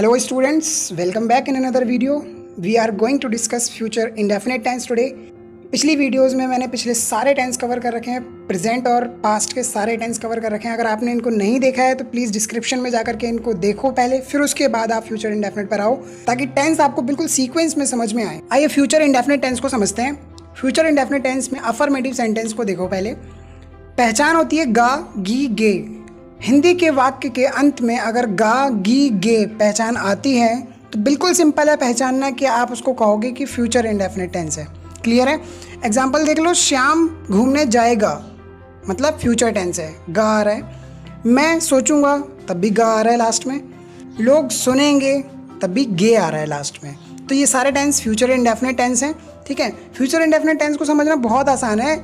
Hello students, welcome back in another video. We are going to discuss future indefinite tense today. पिछली videos में मैंने पिछले सारे tense cover कर रखे हैं, प्रेजेंट और पास्ट के सारे टेंस कवर कर रखे हैं। अगर आपने इनको नहीं देखा है तो प्लीज़ डिस्क्रिप्शन में जाकर के इनको देखो पहले, फिर उसके बाद आप फ्यूचर इंडेफिनिट पर आओ ताकि टेंस आपको बिल्कुल सीक्वेंस में समझ में आए। आइए फ्यूचर इंडेफिनिट टेंस को समझते हैं। फ्यूचर इंडेफिनिट टेंस में अफर्मेटिव सेंटेंस को देखो पहले। पहचान होती है गा गी गे। हिंदी के वाक्य के अंत में अगर गा गी गे पहचान आती है तो बिल्कुल सिंपल है पहचानना कि आप उसको कहोगे कि फ्यूचर इंडेफिनिट टेंस है। क्लियर है? एग्जाम्पल देख लो, श्याम घूमने जाएगा मतलब फ्यूचर टेंस है, गा आ रहा है। मैं सोचूंगा तब भी गा आ रहा है लास्ट में। लोग सुनेंगे तब भी गे आ रहा है लास्ट में। तो ये सारे टेंस फ्यूचर इंडेफिनिट टेंस हैं। ठीक है, फ्यूचर इंडेफिनिट टेंस को समझना बहुत आसान है।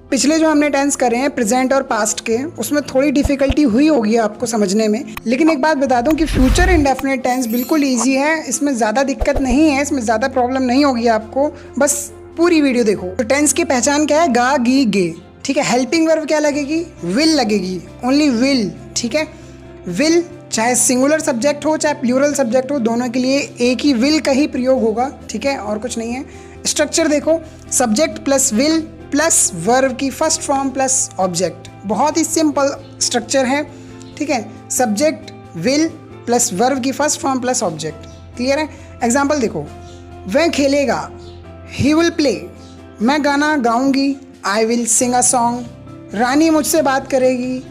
पिछले जो हमने टेंस करे हैं प्रेजेंट और पास्ट के, उसमें थोड़ी डिफिकल्टी हुई होगी आपको समझने में, लेकिन एक बात बता दूं कि फ्यूचर इंडेफिनिट टेंस बिल्कुल इजी है। इसमें ज़्यादा दिक्कत नहीं है, इसमें ज़्यादा प्रॉब्लम नहीं होगी आपको, बस पूरी वीडियो देखो। तो टेंस की पहचान क्या है? गा गी गे। ठीक है, हेल्पिंग वर्ब क्या लगेगी? विल लगेगी, ओनली विल। ठीक है, विल चाहे सिंगुलर सब्जेक्ट हो चाहे प्लूरल सब्जेक्ट हो, दोनों के लिए एक ही विल का ही प्रयोग होगा। ठीक है, और कुछ नहीं है। स्ट्रक्चर देखो, subject plus will plus verb की फर्स्ट फॉर्म प्लस ऑब्जेक्ट। बहुत ही सिंपल स्ट्रक्चर है। ठीक है, सब्जेक्ट विल प्लस वर्ब की first form plus object. Clear है? एग्जाम्पल देखो, वह खेलेगा, ही विल प्ले। मैं गाना गाऊंगी, I will sing a song. रानी मुझसे बात करेगी,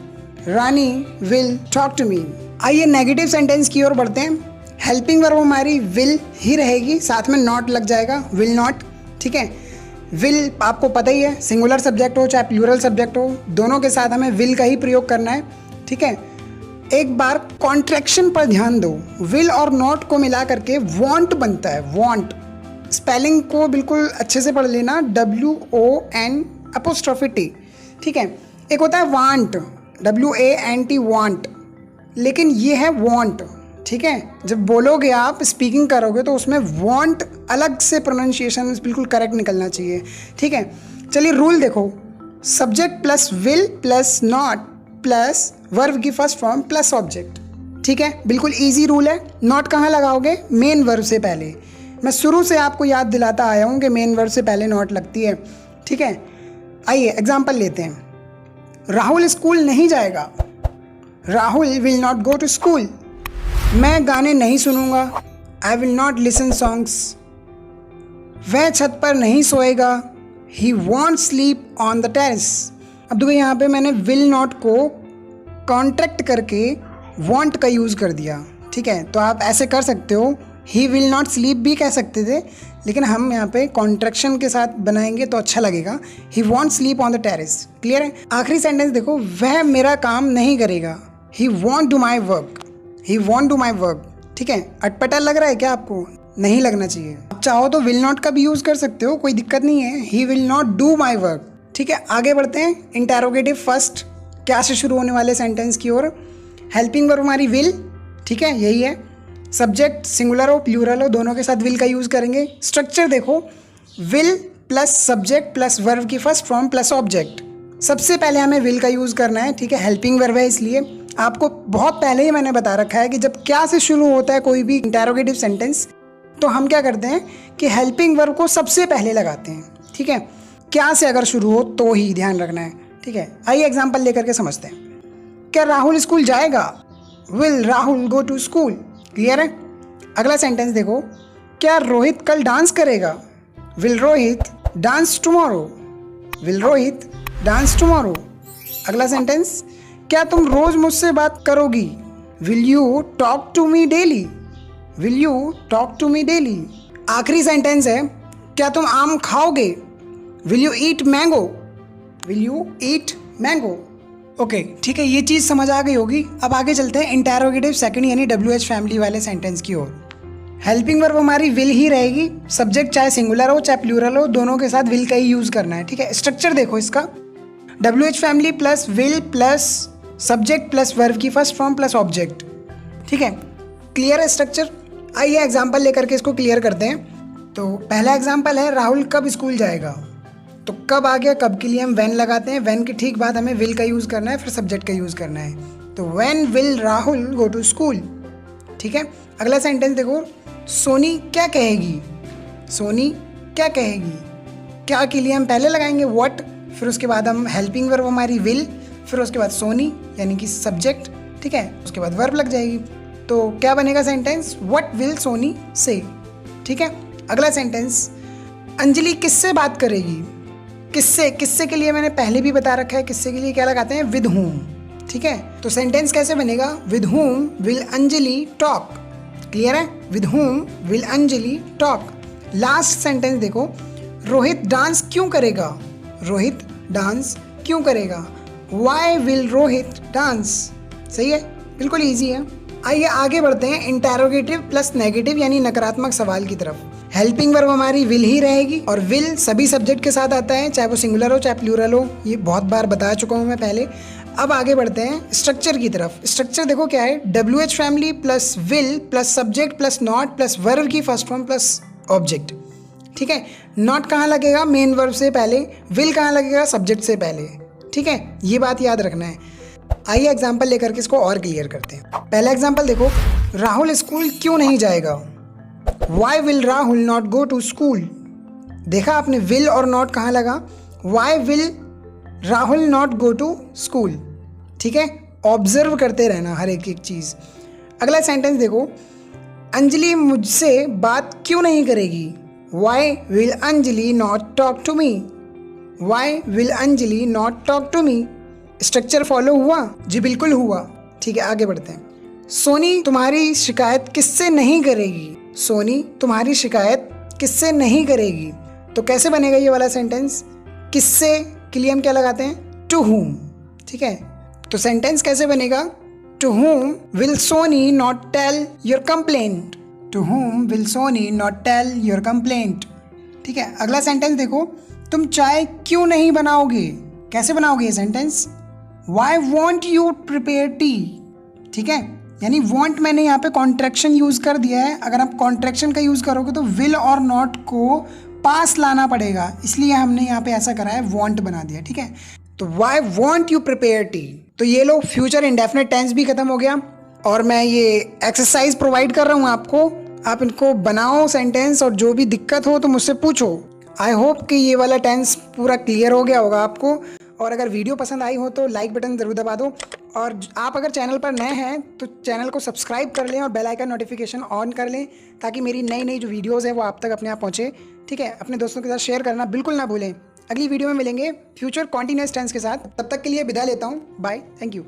रानी विल टॉक टू मी। आइए नेगेटिव सेंटेंस की ओर बढ़ते हैं। हेल्पिंग वर्ब हमारी विल ही रहेगी, साथ में नॉट लग जाएगा, विल नॉट। ठीक है, विल आपको पता ही है, सिंगुलर सब्जेक्ट हो चाहे प्लूरल सब्जेक्ट हो, दोनों के साथ हमें विल का ही प्रयोग करना है। ठीक है, एक बार कॉन्ट्रैक्शन पर ध्यान दो, विल और नॉट को मिला करके वॉन्ट बनता है, वॉन्ट। स्पेलिंग को बिल्कुल अच्छे से पढ़ लेना, WON''T। ठीक है, एक होता है वांट, WANT वांट, लेकिन ये है वॉन्ट। ठीक है, जब बोलोगे आप स्पीकिंग करोगे तो उसमें वॉन्ट अलग से प्रोनाउंसिएशन बिल्कुल करेक्ट निकलना चाहिए। ठीक है, चलिए रूल देखो, subject plus will plus not plus verb की फर्स्ट फॉर्म प्लस ऑब्जेक्ट। ठीक है, बिल्कुल इजी रूल है। नॉट कहाँ लगाओगे? मेन वर्ब से पहले। मैं शुरू से आपको याद दिलाता आया हूँ कि मेन वर्ब से पहले नॉट लगती है। ठीक है, आइए एग्जाम्पल लेते हैं। राहुल स्कूल नहीं जाएगा, Rahul will not go to school. मैं गाने नहीं सुनूंगा, I will not listen songs. वह छत पर नहीं सोएगा, he won't sleep on the terrace. अब देखो यहाँ पे मैंने विल नॉट को कॉन्ट्रैक्ट करके वॉन्ट का यूज़ कर दिया। ठीक है, तो आप ऐसे कर सकते हो, ही विल नॉट स्लीप भी कह सकते थे, लेकिन हम यहाँ पे कॉन्ट्रैक्शन के साथ बनाएंगे तो अच्छा लगेगा, he won't sleep on the terrace. Clear है? आखिरी सेंटेंस देखो, वह मेरा काम नहीं करेगा, he won't do my work, he won't do my work. ठीक है, अटपटा लग रहा है क्या आपको? नहीं लगना चाहिए। आप चाहो तो विल नॉट का भी यूज़ कर सकते हो, कोई दिक्कत नहीं है, he will not do my work. ठीक है, आगे बढ़ते हैं। इंटेरोगेटिव फर्स्ट क्या से शुरू होने वाले सेंटेंस की ओर। हेल्पिंग वर्ब हमारी विल। ठीक है, यही है। सब्जेक्ट सिंगुलर हो प्लूरल हो, दोनों के साथ विल का यूज़ करेंगे। स्ट्रक्चर देखो, will plus subject plus verb की फर्स्ट फॉर्म प्लस ऑब्जेक्ट। सबसे पहले हमें विल का यूज़ करना है। ठीक है, हेल्पिंग वर्ब है इसलिए आपको बहुत पहले ही मैंने बता रखा है कि जब क्या से शुरू होता है कोई भी इंटेरोगेटिव सेंटेंस तो हम क्या करते हैं कि हेल्पिंग वर्ब को सबसे पहले लगाते हैं। ठीक है, क्या से अगर शुरू हो तो ही ध्यान रखना है। ठीक है, आइए एग्जाम्पल लेकर के समझते हैं। क्या राहुल स्कूल जाएगा? Will Rahul go to school. Clear है? अगला सेंटेंस देखो, क्या रोहित कल डांस करेगा? Will Rohit dance tomorrow, will Rohit dance tomorrow. अगला सेंटेंस, क्या तुम रोज मुझसे बात करोगी? Will you talk to me daily, will you talk to me daily. आखिरी सेंटेंस है, क्या तुम आम खाओगे? Will you eat mango, will you eat mango. Okay, ठीक है, ये चीज़ समझ आ गई होगी। अब आगे चलते हैं इंटेरोगेटिव सेकंड यानी WH फैमिली वाले सेंटेंस की ओर। हेल्पिंग वर्ब हमारी विल ही रहेगी, सब्जेक्ट चाहे सिंगुलर हो चाहे प्लूरल हो, दोनों के साथ विल का ही यूज़ करना है। ठीक है, स्ट्रक्चर देखो इसका, WH family plus will plus subject plus verb की फर्स्ट फॉर्म प्लस ऑब्जेक्ट। ठीक है, क्लियर है स्ट्रक्चर? आइए एग्जाम्पल लेकर के इसको क्लियर करते हैं। तो पहला एग्जाम्पल है, राहुल कब स्कूल जाएगा? तो कब आ गया, कब के लिए हम व्हेन लगाते हैं, व्हेन के ठीक बाद हमें विल का यूज़ करना है, फिर सब्जेक्ट का यूज़ करना है। तो when will Rahul go to school. ठीक है। अगला सेंटेंस देखो, सोनी क्या कहेगी। सोनी क्या कहेगी, क्या के लिए हम पहले लगाएंगे व्हाट, फिर उसके बाद हम हेल्पिंग वर्ब हमारी विल, फिर उसके बाद सोनी यानी कि सब्जेक्ट, ठीक है, उसके बाद वर्ब लग जाएगी। तो क्या बनेगा सेंटेंस, व्हाट विल सोनी से, ठीक है। अगला सेंटेंस, अंजलि किससे बात करेगी। किससे, किससे के लिए मैंने पहले भी बता रखा है, किससे के लिए क्या लगाते हैं, विद whom, ठीक है। तो सेंटेंस कैसे बनेगा, with whom will Anjali talk. Clear है, with whom will Anjali talk. Last sentence देखो, रोहित डांस क्यों करेगा। रोहित डांस क्यों करेगा, वाई विल रोहित डांस। सही है, बिल्कुल ईजी है। आइए आगे बढ़ते हैं इंटेरोगेटिव प्लस नेगेटिव यानी नकारात्मक सवाल की तरफ। हेल्पिंग वर्ब हमारी विल ही रहेगी और विल सभी सब्जेक्ट के साथ आता है, चाहे वो सिंगुलर हो चाहे प्लूरल हो, ये बहुत बार बता चुका हूँ मैं पहले। अब आगे बढ़ते हैं स्ट्रक्चर की तरफ। स्ट्रक्चर देखो क्या है, WH family plus will plus subject plus not plus verb की फर्स्ट फॉर्म प्लस ऑब्जेक्ट, ठीक है। नॉट कहाँ लगेगा, मेन वर्ब से पहले, विल कहाँ लगेगा, सब्जेक्ट से पहले, ठीक है, ये बात याद रखना है। आइए एग्जाम्पल लेकर के इसको और क्लियर करते हैं। पहला एग्जाम्पल देखो, राहुल स्कूल क्यों नहीं जाएगा। Why will Rahul not go to school. देखा आपने, विल और नॉट कहाँ लगा, why will Rahul not go to school, ठीक है। ऑब्जर्व करते रहना हर एक एक चीज़। अगला सेंटेंस देखो, अंजलि मुझसे बात क्यों नहीं करेगी। Why will Anjali not talk to me. Why will Anjali not talk to me. Structure follow हुआ, जी बिल्कुल हुआ, ठीक है। आगे बढ़ते हैं, सोनी तुम्हारी शिकायत किससे नहीं करेगी। सोनी तुम्हारी शिकायत किससे नहीं करेगी। तो कैसे बनेगा ये वाला सेंटेंस, किससे के लिए हम क्या लगाते हैं, टू whom, ठीक है। तो सेंटेंस कैसे बनेगा, to whom will Soni not tell your complaint. To whom will Soni not tell your complaint, ठीक है। अगला सेंटेंस देखो, तुम चाय क्यों नहीं बनाओगे। कैसे बनाओगे ये sentence, why won't you prepare tea, ठीक है। यानी वॉन्ट मैंने यहाँ पे कॉन्ट्रैक्शन यूज़ कर दिया है। अगर आप कॉन्ट्रैक्शन का यूज़ करोगे तो विल और नॉट को पास लाना पड़ेगा, इसलिए हमने यहाँ पे ऐसा करा है, वॉन्ट बना दिया, ठीक है। तो why won't you prepare tea. तो ये लो, फ्यूचर इंडेफिनिट टेंस भी खत्म हो गया और मैं ये एक्सरसाइज प्रोवाइड कर रहा हूँ आपको, आप इनको बनाओ सेंटेंस और जो भी दिक्कत हो तो मुझसे पूछो। आई होप कि ये वाला टेंस पूरा क्लियर हो गया होगा आपको। और अगर वीडियो पसंद आई हो तो लाइक बटन ज़रूर दबा दो, और आप अगर चैनल पर नए हैं तो चैनल को सब्सक्राइब कर लें और बेल आइकन नोटिफिकेशन ऑन कर लें, ताकि मेरी नई नई जो वीडियोज़ है वो आप तक अपने आप पहुँचे, ठीक है। अपने दोस्तों के साथ शेयर करना बिल्कुल ना भूलें। अगली वीडियो में मिलेंगे फ्यूचर कॉन्टिन्यूअस टेंस के साथ, तब तक के लिए विदा लेता हूँ, बाय, थैंक यू।